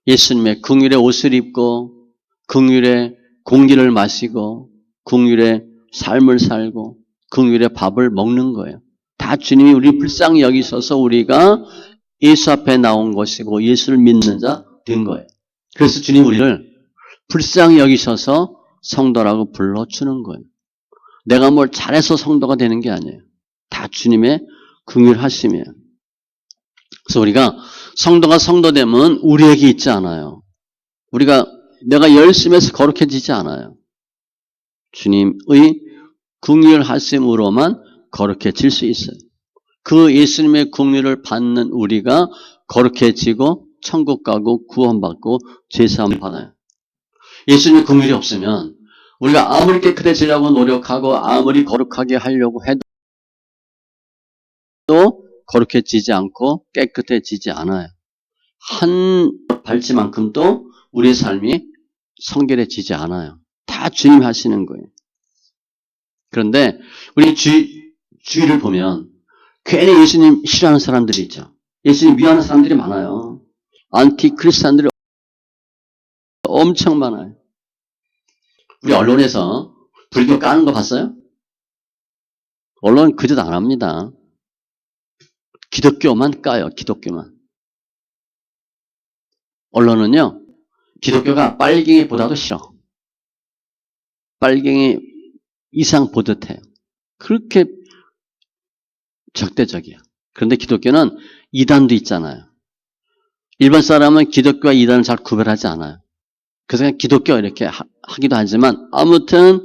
예수님의 긍휼의 옷을 입고 긍휼의 공기를 마시고 긍휼의 삶을 살고 긍휼의 밥을 먹는 거예요. 다 주님이 우리 불쌍히 여기셔서 우리가 예수 앞에 나온 것이고 예수를 믿는 자 된 거예요. 그래서 주님 우리를 불쌍히 여기셔서 성도라고 불러주는 거예요. 내가 뭘 잘해서 성도가 되는 게 아니에요. 다 주님의 긍휼하심이에요. 그래서 우리가 성도가 성도되면 우리에게 있지 않아요. 내가 열심히 해서 거룩해지지 않아요. 주님의 긍휼하심으로만 거룩해질 수 있어요. 그 예수님의 긍휼을 받는 우리가 거룩해지고 천국 가고 구원받고 죄사함 받아요. 예수님의 긍휼이 없으면 우리가 아무리 깨끗해지려고 노력하고 아무리 거룩하게 하려고 해도 거룩해지지 않고 깨끗해지지 않아요. 한 발치만큼도 우리의 삶이 성결해지지 않아요. 다 주님 하시는 거예요. 그런데 우리 주위를 보면 괜히 예수님 싫어하는 사람들이 있죠. 예수님 미워하는 사람들이 많아요. 안티크리스찬들이 엄청 많아요. 우리 언론에서 불교 까는 거 봤어요? 언론은 그 짓 안 합니다. 기독교만 까요. 기독교만. 언론은요. 기독교가 빨갱이보다도 싫어. 빨갱이 이상 보듯해요. 그렇게 적대적이야. 그런데 기독교는 이단도 있잖아요. 일반 사람은 기독교와 이단을 잘 구별하지 않아요. 그래서 그냥 기독교 이렇게 하기도 하지만 아무튼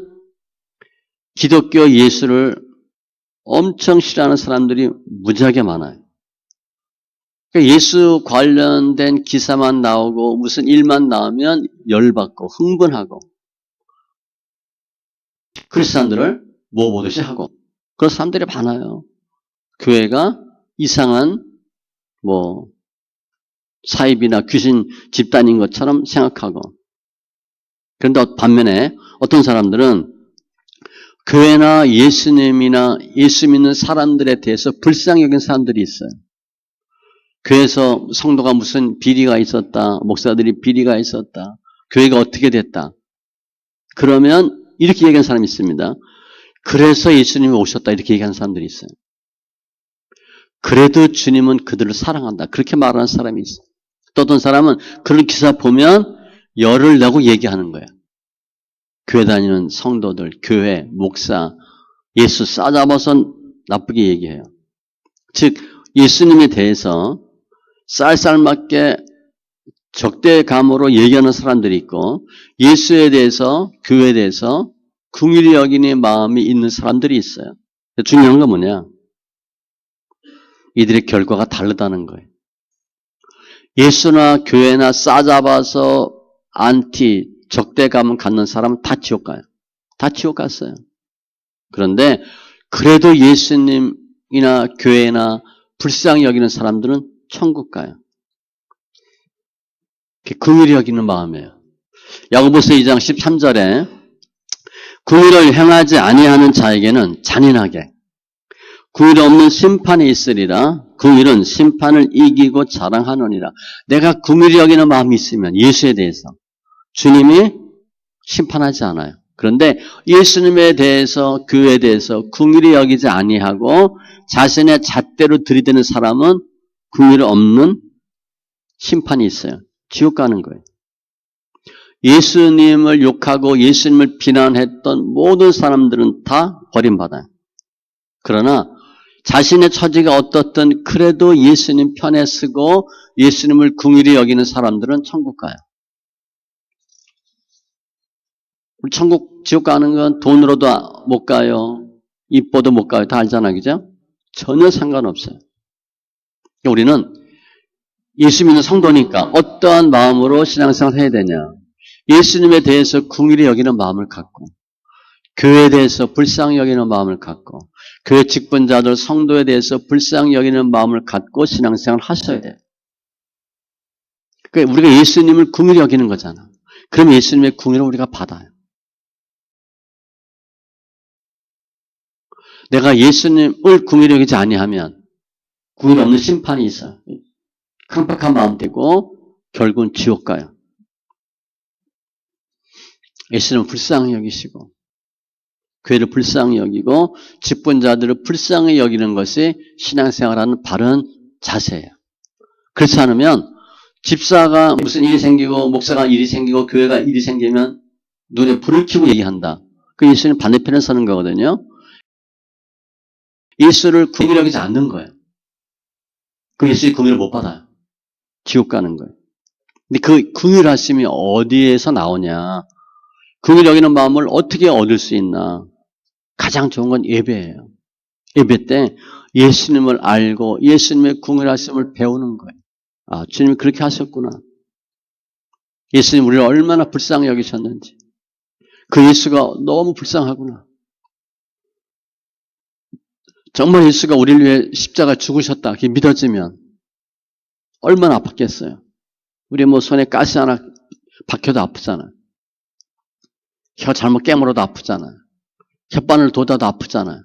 기독교 예수를 엄청 싫어하는 사람들이 무지하게 많아요. 그러니까 예수 관련된 기사만 나오고 무슨 일만 나오면 열받고 흥분하고 크리스찬들을 뭐 보듯이 하고 그런 사람들이 많아요. 교회가 이상한 사입이나 귀신 집단인 것처럼 생각하고 그런데 반면에 어떤 사람들은 교회나 예수님이나 예수 믿는 사람들에 대해서 불쌍히 여긴 사람들이 있어요. 교회에서 성도가 무슨 비리가 있었다. 목사들이 비리가 있었다. 교회가 어떻게 됐다. 그러면 이렇게 얘기하는 사람이 있습니다. 그래서 예수님이 오셨다. 이렇게 얘기하는 사람들이 있어요. 그래도 주님은 그들을 사랑한다. 그렇게 말하는 사람이 있어요. 또 어떤 사람은 그런 기사 보면 열을 내고 얘기하는 거예요. 교회 다니는 성도들, 교회, 목사, 예수 싸잡아서 나쁘게 얘기해요. 즉 예수님에 대해서 쌀쌀맞게 적대감으로 얘기하는 사람들이 있고 예수에 대해서 교회에 대해서 긍휼히 여기는 마음이 있는 사람들이 있어요. 중요한 건 뭐냐? 이들의 결과가 다르다는 거예요. 예수나 교회나 싸잡아서 적대감을 갖는 사람은 다 지옥 가요. 다 지옥 갔어요. 그런데 그래도 예수님이나 교회나 불쌍히 여기는 사람들은 천국 가요. 긍휼히 여기는 마음이에요. 야고보서 2장 13절에 긍휼을 행하지 아니하는 자에게는 잔인하게 긍휼이 없는 심판이 있으리라. 긍휼은 심판을 이기고 자랑하느니라. 내가 긍휼히 여기는 마음이 있으면 예수에 대해서 주님이 심판하지 않아요. 그런데 예수님에 대해서 교회에 대해서 긍휼히 여기지 아니하고 자신의 잣대로 들이대는 사람은 긍휼이 없는 심판이 있어요. 지옥 가는 거예요. 예수님을 욕하고 예수님을 비난했던 모든 사람들은 다 버림받아요. 그러나 자신의 처지가 어떻든 그래도 예수님 편에 서고 예수님을 긍휼히 여기는 사람들은 천국 가요. 지옥 가는 건 돈으로도 못 가요. 이뻐도 못 가요. 다 알잖아, 그죠? 전혀 상관없어요. 우리는 예수 믿는 성도니까 어떠한 마음으로 신앙생활을 해야 되냐. 예수님에 대해서 긍휼히 여기는 마음을 갖고 교회에 대해서 불쌍히 여기는 마음을 갖고 교회 직분자들 성도에 대해서 불쌍히 여기는 마음을 갖고 신앙생활을 하셔야 돼요. 그러니까 우리가 예수님을 긍휼히 여기는 거잖아. 그럼 예수님의 긍휼을 우리가 받아요. 내가 예수님을 긍휼히 여기지 아니하면 긍휼 없는 심판이 있어요. 깜빡한 마음 되고 결국은 지옥 가요. 예수님은 불쌍히 여기시고 교회를 불쌍히 여기고 직분자들을 불쌍히 여기는 것이 신앙생활하는 바른 자세예요. 그렇지 않으면 집사가 무슨 일이 생기고 목사가 일이 생기고 교회가 일이 생기면 눈에 불을 켜고 얘기한다. 그 예수님 반대편에 서는 거거든요. 예수를 긍휼히 여기지 않는 거예요. 그 예수의 긍휼을 못 받아요. 지옥 가는 거예요. 근데 그 긍휼하심이 어디에서 나오냐? 긍휼히 여기는 마음을 어떻게 얻을 수 있나? 가장 좋은 건 예배예요. 예배 때 예수님을 알고 예수님의 긍휼하심을 배우는 거예요. 아, 주님이 그렇게 하셨구나. 예수님 우리를 얼마나 불쌍히 여기셨는지. 그 예수가 너무 불쌍하구나. 정말 예수가 우리를 위해 십자가 죽으셨다. 그게 믿어지면 얼마나 아팠겠어요. 우리 뭐 손에 가시 하나 박혀도 아프잖아요. 혀 잘못 깨물어도 아프잖아요. 혓바늘 돋아도 아프잖아요.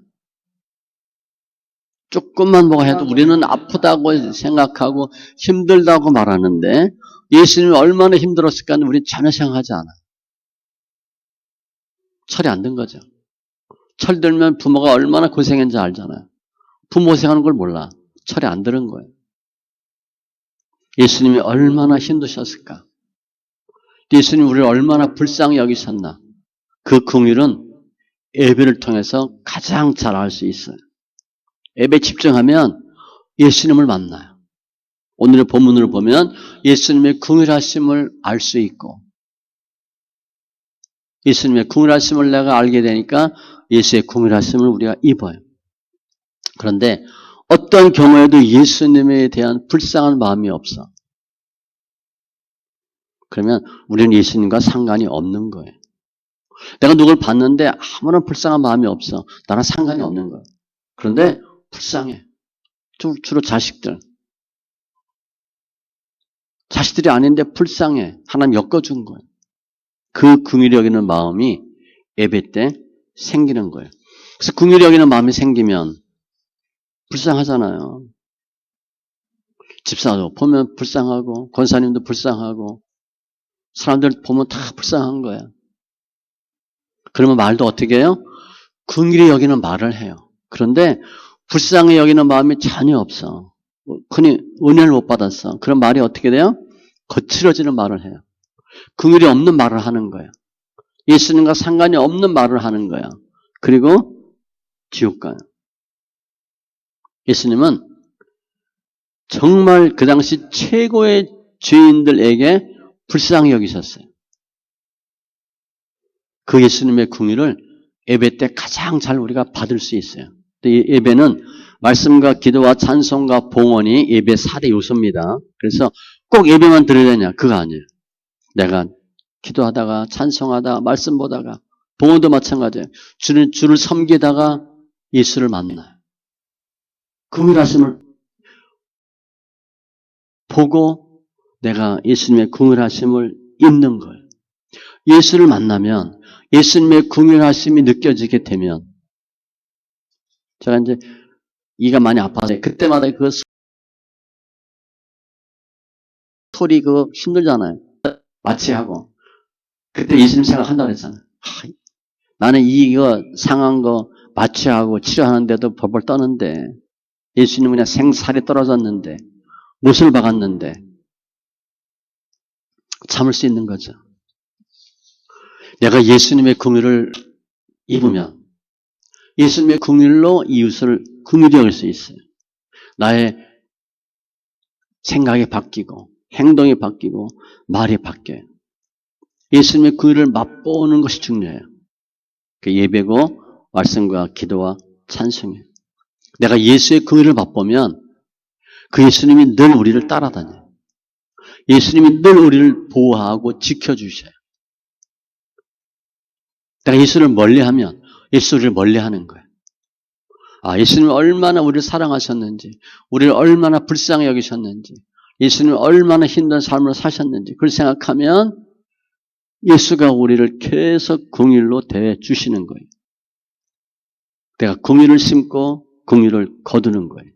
조금만 뭐가 해도 우리는 아프다고 생각하고 힘들다고 말하는데 예수님이 얼마나 힘들었을까는 우리는 전혀 생각하지 않아요. 철이 안 든 거죠. 철 들면 부모가 얼마나 고생했는지 알잖아요. 부모 고생하는 걸 몰라. 철이 안 드는 거예요. 예수님이 얼마나 힘드셨을까. 예수님이 우리를 얼마나 불쌍히 여기셨나. 그 긍휼은 예배를 통해서 가장 잘 알 수 있어요. 예배 집중하면 예수님을 만나요. 오늘의 본문을 보면 예수님의 긍휼하심을 알 수 있고 예수님의 긍휼하심을 내가 알게 되니까 예수의 긍휼하심을 우리가 입어요. 그런데 어떤 경우에도 예수님에 대한 불쌍한 마음이 없어. 그러면 우리는 예수님과 상관이 없는 거예요. 내가 누굴 봤는데 아무런 불쌍한 마음이 없어. 나랑 상관이 없는 거예요. 그런데 불쌍해. 주로 자식들. 자식들이 아닌데 불쌍해. 하나님 엮어준 거예요. 그 긍휼히 여기는 마음이 예배 때 생기는 거예요. 그래서 긍휼히 여기는 마음이 생기면 불쌍하잖아요. 집사도 보면 불쌍하고 권사님도 불쌍하고 사람들 보면 다 불쌍한 거야. 그러면 말도 어떻게 해요? 긍휼히 여기는 말을 해요. 그런데 불쌍히 여기는 마음이 전혀 없어. 흔히 은혜를 못 받았어. 그런 말이 어떻게 돼요? 거칠어지는 말을 해요. 긍휼이 없는 말을 하는 거예요. 예수님과 상관이 없는 말을 하는 거야. 그리고 지옥 가요. 예수님은 정말 그 당시 최고의 죄인들에게 불쌍히 여기셨어요. 그 예수님의 긍휼을 예배 때 가장 잘 우리가 받을 수 있어요. 예배는 말씀과 기도와 찬송과 봉헌이 예배 4대 요소입니다. 그래서 꼭 예배만 드려야 되냐? 그거 아니에요. 내가 기도하다가 찬송하다가 말씀 보다가 봉헌도 마찬가지예요. 주를 섬기다가 예수를 만나요. 긍휼하심을 보고 내가 예수님의 긍휼하심을 입는 거예요. 예수를 만나면 예수님의 긍휼하심이 느껴지게 되면 제가 이제 이가 많이 아파서 그때마다 그 소리 그거 힘들잖아요. 마취하고 그때 예수님 생각한다고 했잖아요. 나는 이거 상한 거 마취하고 치료하는데도 벌벌 떠는데 예수님은 그냥 생살이 떨어졌는데 못을 박았는데 참을 수 있는 거죠. 내가 예수님의 긍휼을 입으면 예수님의 긍휼로 이웃을 긍휼히 여길 수 있어요. 나의 생각이 바뀌고 행동이 바뀌고 말이 바뀌어요. 예수님의 긍휼을 맛보는 것이 중요해요. 그 예배고 말씀과 기도와 찬송이에요. 내가 예수의 긍휼을 맛보면 그 예수님이 늘 우리를 따라다녀요. 예수님이 늘 우리를 보호하고 지켜주셔요. 내가 예수를 멀리하면 예수 우리를 멀리하는 거예요. 아, 예수님이 얼마나 우리를 사랑하셨는지, 우리를 얼마나 불쌍히 여기셨는지, 예수님이 얼마나 힘든 삶을 사셨는지 그걸 생각하면 예수가 우리를 계속 긍휼로 대해 주시는 거예요. 내가 긍휼을 심고 긍휼을 거두는 거예요.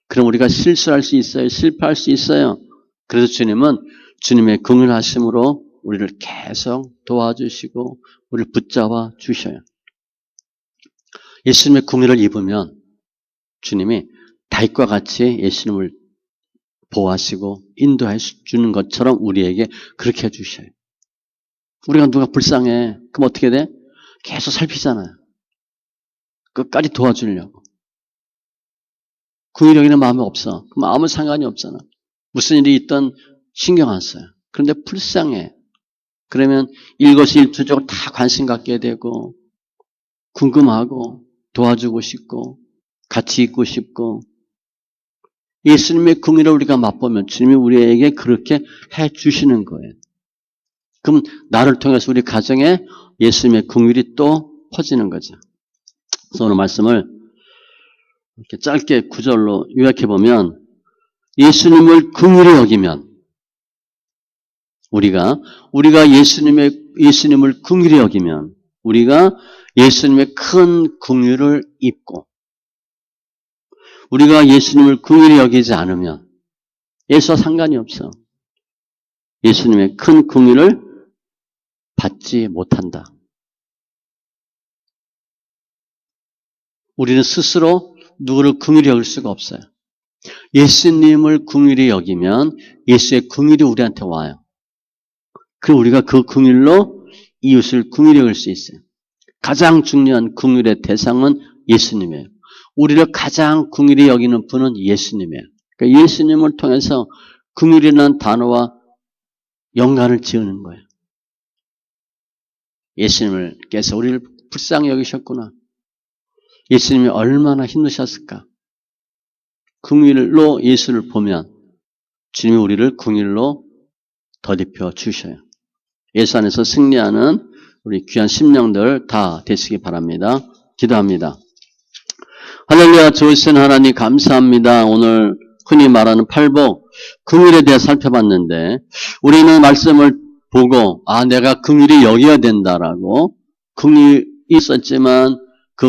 그럼 우리가 실수할 수 있어요. 실패할 수 있어요. 그래서 주님은 주님의 긍휼하심으로 우리를 계속 도와주시고 우리를 붙잡아 주셔요. 예수님의 긍휼을 입으면 주님이 다윗과 같이 예수님을 보호하시고 인도해 주는 것처럼 우리에게 그렇게 해주셔요. 우리가 누가 불쌍해. 그럼 어떻게 돼? 계속 살피잖아요. 끝까지 도와주려고. 긍휼히 여기는 마음이 없어. 그럼 아무 상관이 없잖아. 무슨 일이 있든 신경 안 써요. 그런데 불쌍해. 그러면 일거수일투족으로 다 관심 갖게 되고 궁금하고 도와주고 싶고 같이 있고 싶고 예수님의 긍휼을 우리가 맛보면 주님이 우리에게 그렇게 해 주시는 거예요. 그럼 나를 통해서 우리 가정에 예수님의 긍휼이 또 퍼지는 거죠. 그래서 오늘 말씀을 이렇게 짧게 구절로 요약해 보면 예수님을 긍휼히 여기면 우리가 예수님을 긍휼히 여기면 우리가 예수님의 큰 긍휼을 입고 우리가 예수님을 긍휼히 여기지 않으면 예수와 상관이 없어. 예수님의 큰 긍휼을 받지 못한다. 우리는 스스로 누구를 긍휼히 여길 수가 없어요. 예수님을 긍휼히 여기면 예수의 긍휼이 우리한테 와요. 그리고 우리가 그 긍휼로 이웃을 긍휼히 여길 수 있어요. 가장 중요한 긍휼의 대상은 예수님이에요. 우리를 가장 긍휼히 여기는 분은 예수님이에요. 그러니까 예수님을 통해서 긍휼이라는 단어와 연관을 지으는 거예요. 예수님께서 우리를 불쌍히 여기셨구나. 예수님이 얼마나 힘드셨을까. 긍휼로 예수를 보면 주님이 우리를 긍휼로 덧입혀 주셔요. 예수 안에서 승리하는 우리 귀한 심령들 다 되시기 바랍니다. 기도합니다. 할렐루야. 좋으신 하나님 감사합니다. 오늘 흔히 말하는 팔복 긍휼에 대해 살펴봤는데 우리는 말씀을 보고 내가 긍휼히 여겨야 된다라고 긍휼이 있었지만 그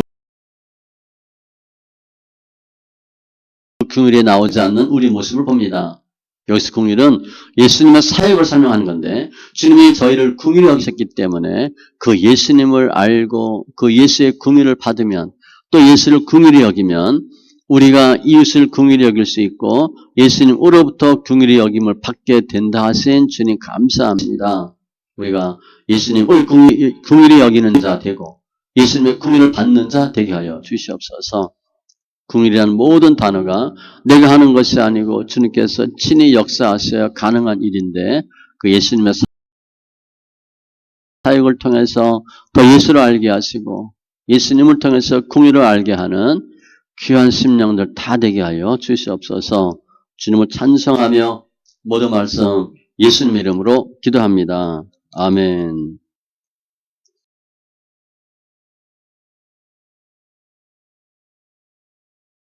긍휼에 나오지 않는 우리 모습을 봅니다. 여기서 긍휼은 예수님의 사역을 설명하는 건데 주님이 저희를 긍휼히 여기셨기 때문에 그 예수님을 알고 그 예수의 긍휼을 받으면 또 예수를 긍휼히 여기면 우리가 이웃을 긍휼히 여길 수 있고 예수님으로부터 긍휼히 여김을 받게 된다 하신 주님 감사합니다. 우리가 예수님을 긍휼히 여기는 자 되고 예수님의 긍휼을 받는 자 되게 하여 주시옵소서. 긍휼이라는 모든 단어가 내가 하는 것이 아니고 주님께서 친히 역사하셔야 가능한 일인데 그 예수님의 사역을 통해서 더 예수를 알게 하시고 예수님을 통해서 긍휼을 알게 하는 귀한 심령들 다 되게 하여 주시옵소서. 주님을 찬송하며 모든 말씀 예수님의 이름으로 기도합니다. 아멘.